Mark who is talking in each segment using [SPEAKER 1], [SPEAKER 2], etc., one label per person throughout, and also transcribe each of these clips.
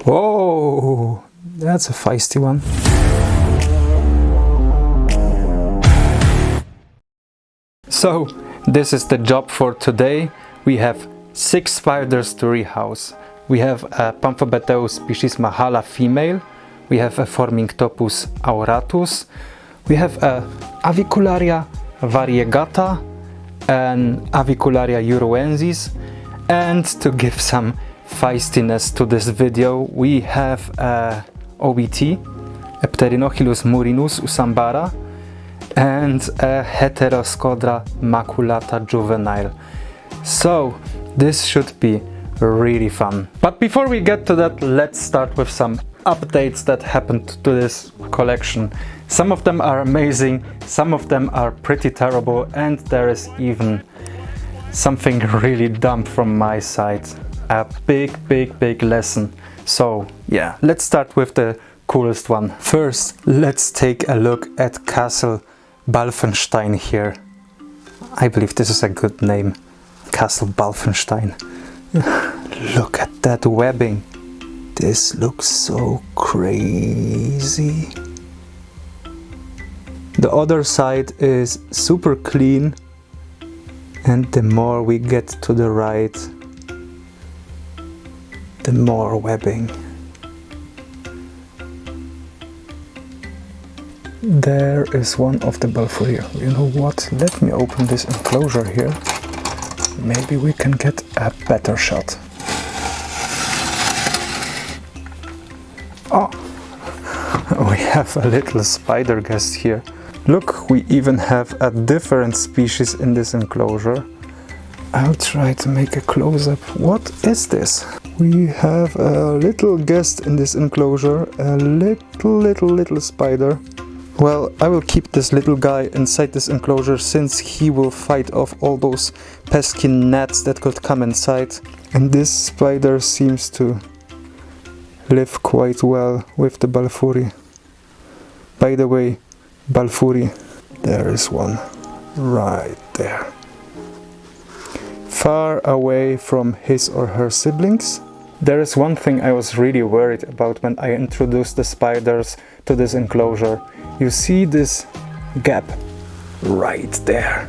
[SPEAKER 1] Whoa, that's a feisty one. So, this is the job for today. We have 6 spiders to rehouse. We have a Pamphobeteus species Machala female. We have a Phorminctopus auratus. We have a Avicularia variegata, an Avicularia juruensis, and to give some feistiness to this video, we have a OBT, a Pterinochilus murinus usambara, and a Heteroscodra maculata juvenile. So this should be really fun. But before we get to that, let's start with some updates that happened to this collection. Some of them are amazing, some of them are pretty terrible, and there is even something really dumb from my side. A big lesson. So yeah, let's start with the coolest one. First, let's take a look at Castle Binstein here. I believe this is a good name. Castle Binstein. Look at that webbing. This looks so crazy. The other side is super clean, and the more we get to the right, the more webbing. There is one of the balfouri. You know what? Let me open this enclosure here. Maybe we can get a better shot. Oh, we have a little spider guest here. Look, we even have a different species in this enclosure. I'll try to make a close-up. What is this? We have a little guest in this enclosure, a little spider. Well, I will keep this little guy inside this enclosure since he will fight off all those pesky gnats that could come inside. And this spider seems to live quite well with the balfouri. By the way, balfouri, there is one right there. Far away from his or her siblings. There is one thing I was really worried about when I introduced the spiders to this enclosure. You see this gap right there.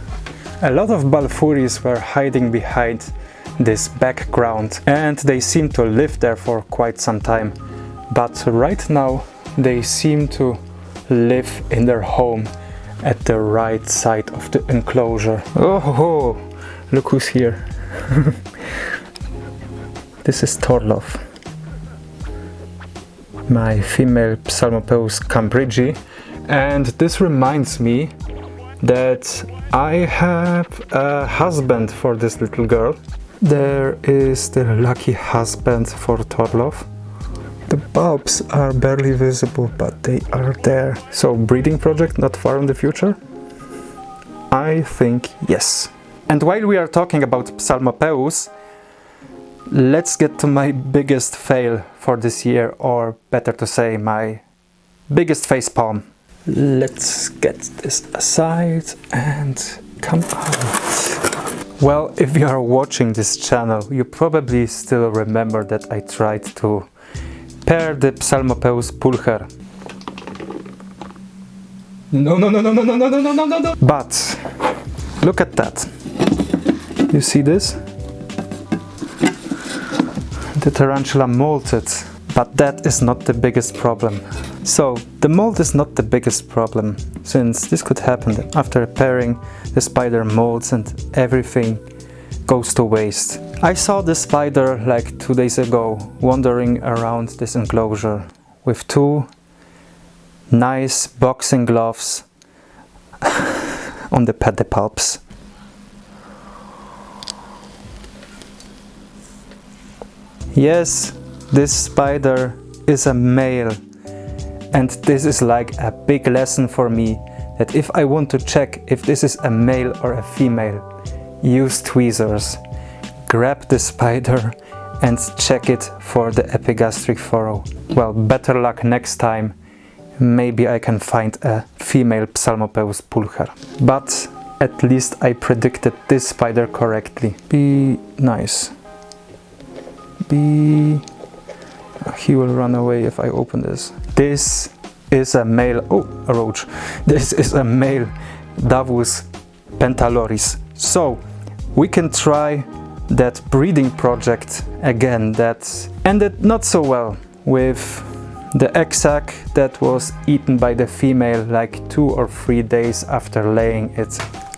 [SPEAKER 1] A lot of balfouris were hiding behind this background and they seem to live there for quite some time. But right now they seem to live in their home at the right side of the enclosure. Oh, look who's here. This is Torlof, my female Psalmopoeus cambridgei, and this reminds me that I have a husband for this little girl. There is the lucky husband for Torlof. The bulbs are barely visible, but they are there. So breeding project not far in the future? I think yes. And while we are talking about Psalmopoeus, let's get to my biggest fail for this year, or better to say, my biggest facepalm. Let's get this aside and come out. Well, if you are watching this channel, you probably still remember that I tried to pair the Psalmopoeus pulcher. No. But look at that. You see this? The tarantula molted, but that is not the biggest problem. So the mold is not the biggest problem, since this could happen after pairing, the spider molds and everything goes to waste. I saw the spider like 2 days ago wandering around this enclosure with 2 nice boxing gloves on the pedipalps. Yes, this spider is a male, and this is like a big lesson for me that if I want to check if this is a male or a female, use tweezers. Grab the spider and check it for the epigastric furrow. Well, better luck next time. Maybe I can find a female Psalmopoeus pulcher. But at least I predicted this spider correctly. Be nice. he will run away if I open this. This is a male, oh, a roach. This is a male Davus pentaloris. So we can try that breeding project again that ended not so well with the egg sac that was eaten by the female like 2 or 3 days after laying it.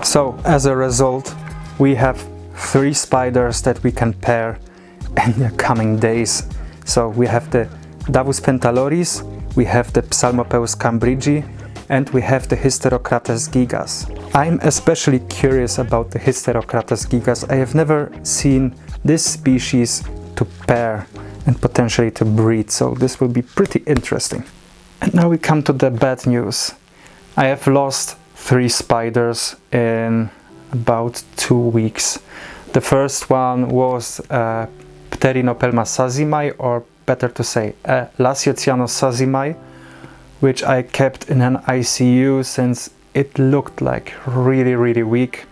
[SPEAKER 1] So as a result, we have 3 spiders that we can pair in the coming days. So we have the Davus pentaloris, we have the Psalmopoeus cambridgei, and we have the Heteroscodra gigas. I'm especially curious about the Heteroscodra gigas. I have never seen this species to pair and potentially to breed, so this will be pretty interesting. And now we come to the bad news. I have lost 3 spiders in about 2 weeks. The first one was Pterinochilus sazimai, or better to say Lasiocianos sazimai, which I kept in an ICU since it looked like really weak.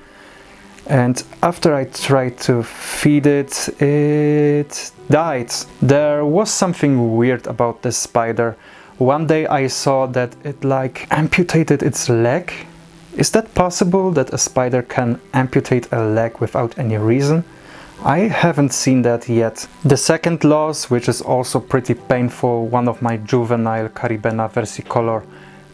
[SPEAKER 1] And after I tried to feed it, it died. There was something weird about this spider. One day I saw that it like amputated its leg. Is that possible, that a spider can amputate a leg without any reason? I haven't seen that yet. The second loss, which is also pretty painful, one of my juvenile Caribena versicolor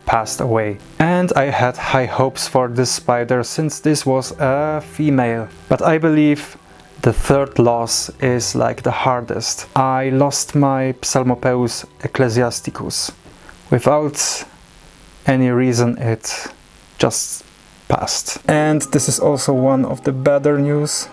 [SPEAKER 1] passed away. And I had high hopes for this spider since this was a female. But I believe the third loss is like the hardest. I lost my Psalmopoeus ecclesiasticus. Without any reason, it just passed. And this is also one of the better news.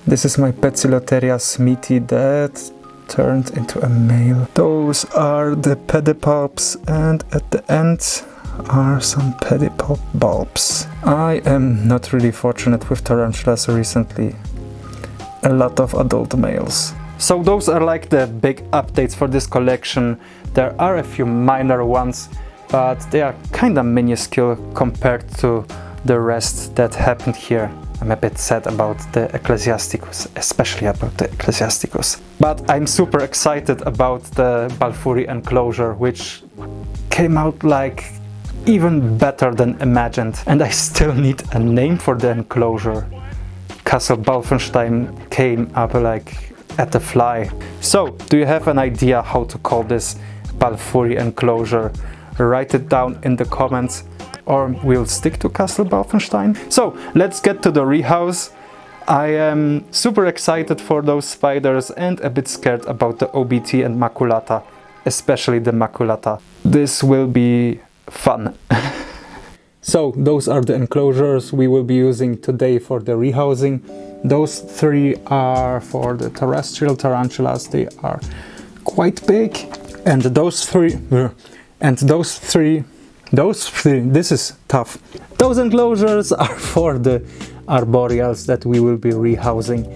[SPEAKER 1] This is my Poecilotheria smithi that turned into a male. Those are the pedipalps, and at the end are some pedipalp bulbs. I am not really fortunate with tarantulas recently. A lot of adult males. So those are like the big updates for this collection. There are a few minor ones, but they are kinda minuscule compared to the rest that happened here. I'm a bit sad about the ecclesiasticus, especially about the ecclesiasticus. But I'm super excited about the balfouri enclosure, which came out like even better than imagined. And I still need a name for the enclosure. Castle Balfenstein came up like at the fly. So, do you have an idea how to call this balfouri enclosure? Write it down in the comments, or we'll stick to Castle Balfenstein. So, let's get to the rehouse. I am super excited for those spiders and a bit scared about the OBT and maculata, especially the maculata. This will be fun. So, those are the enclosures we will be using today for the rehousing. Those 3 are for the terrestrial tarantulas. They are quite big. And those three, this is tough. Those enclosures are for the arboreals that we will be rehousing.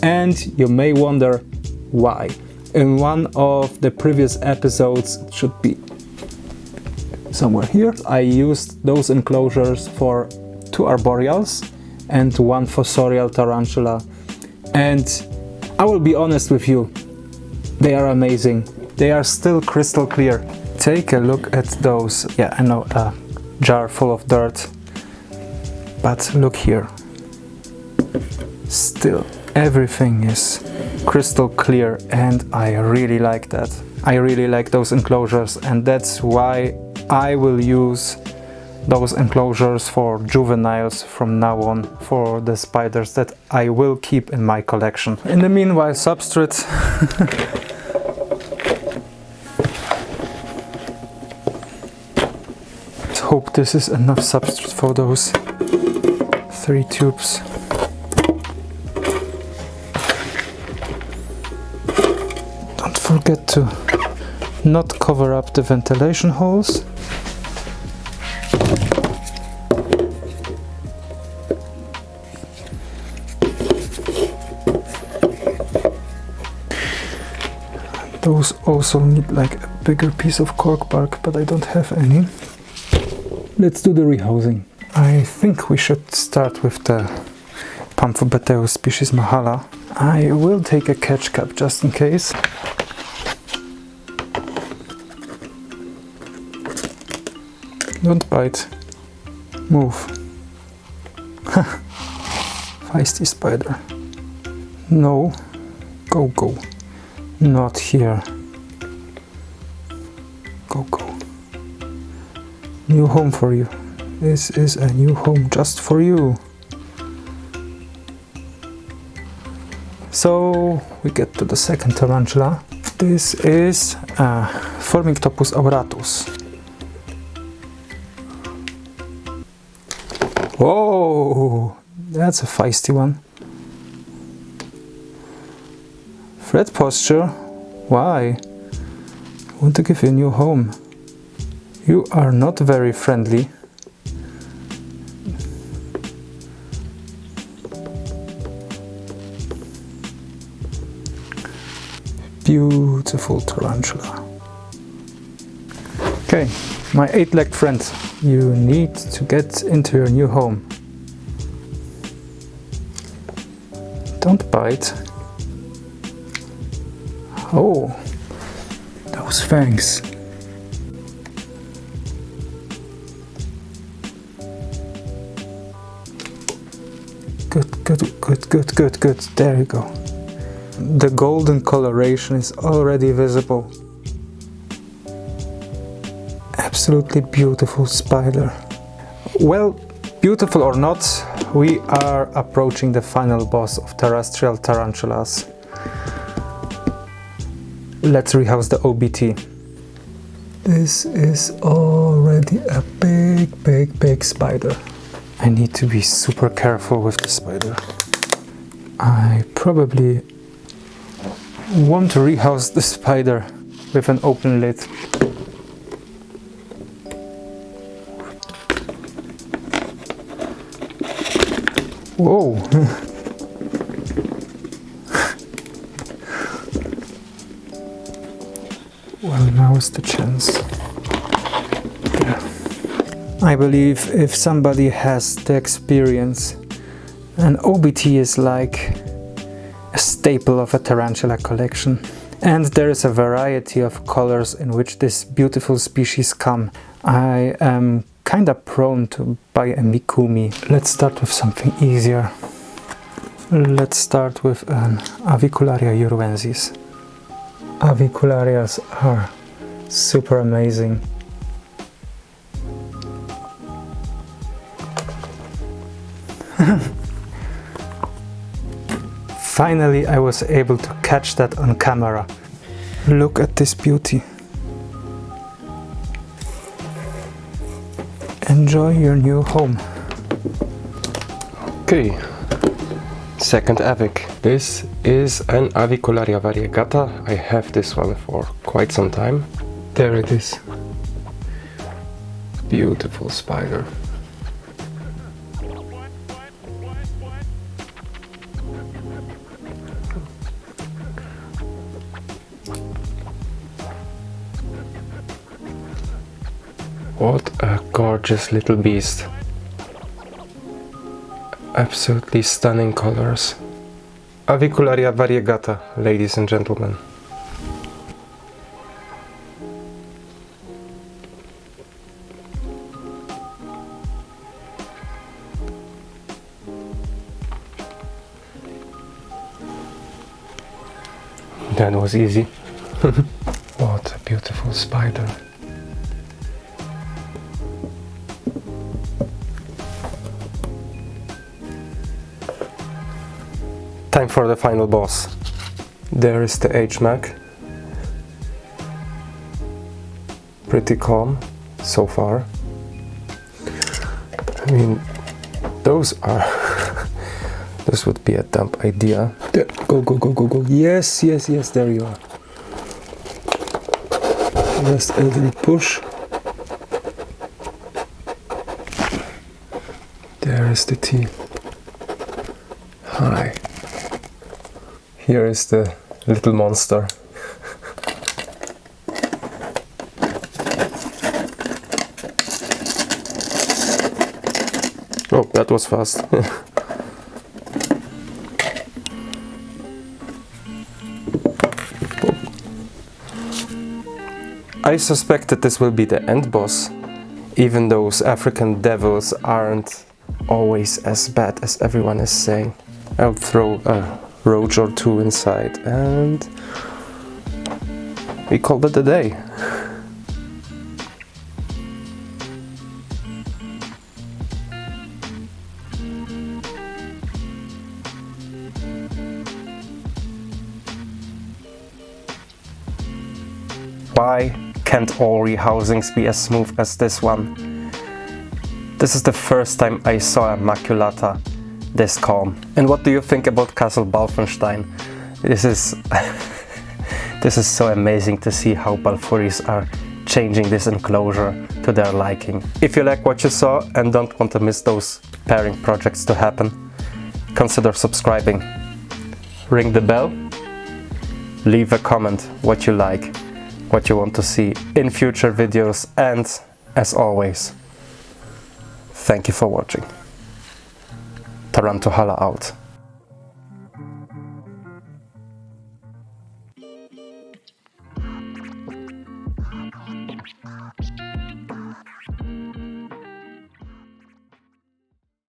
[SPEAKER 1] And you may wonder why. In one of the previous episodes, it should be somewhere here, I used those enclosures for 2 arboreals and 1 fossorial tarantula. And I will be honest with you, they are amazing. They are still crystal clear. Take a look at those. Yeah, I know, a jar full of dirt. But look here. Still, everything is crystal clear, and I really like that. I really like those enclosures, and that's why I will use those enclosures for juveniles from now on, for the spiders that I will keep in my collection. In the meanwhile, substrate. Hope this is enough substrate for those 3 tubes. Don't forget to not cover up the ventilation holes. Those also need like a bigger piece of cork bark, but I don't have any. Let's do the rehousing. I think we should start with the Pamphobeteus species Machala. I will take a catch cap just in case. Don't bite. Move. Feisty spider. No. Go, go. Not here. Go, go. New home for you. This is a new home just for you. So we get to the second tarantula. This is Phorminctopus auratus. Whoa, that's a feisty one. Threat posture? Why? I want to give you a new home. You are not very friendly. Beautiful tarantula. Okay, my 8-legged friend, you need to get into your new home. Don't bite. Oh, those fangs. Good, good, good, good, good, good. There you go. The golden coloration is already visible. Absolutely beautiful spider. Well, beautiful or not, we are approaching the final boss of terrestrial tarantulas. Let's rehouse the OBT. This is already a big, big, big spider. I need to be super careful with the spider. I probably want to rehouse the spider with an open lid. Whoa! Well, now is the chance. Yeah. I believe if somebody has the experience, an OBT is like a staple of a tarantula collection. And there is a variety of colors in which this beautiful species come. I am kinda prone to buy a Mikumi. Let's start with something easier. Let's start with an Avicularia juruensis. Avicularias are super amazing. Finally, I was able to catch that on camera. Look at this beauty. Enjoy your new home.
[SPEAKER 2] Okay, second avic. This is an Avicularia variegata. I have this one for quite some time. There it is. Beautiful spider. What a gorgeous little beast. Absolutely stunning colors. Avicularia variegata, ladies and gentlemen. That was easy. What a beautiful spider. Time for the final boss. There is the H-Mac. Pretty calm so far. I mean, those are... this would be a dumb idea. There, go, go, go, go, go. Yes, yes, yes, there you are. Just a little push. There is the T. Hi. Here is the little monster. Oh, that was fast. I suspect that this will be the end boss. Even those African devils aren't always as bad as everyone is saying. I'll throw a roach or two inside and we called it a day. Why can't all rehousings be as smooth as this one? This is the first time I saw a maculata this calm. And what do you think about Castle Balfenstein? This is so amazing to see how balfouris are changing this enclosure to their liking. If you like what you saw and don't want to miss those pairing projects to happen, consider subscribing. Ring the bell, leave a comment what you like, what you want to see in future videos, and as always, thank you for watching. Tarantula out.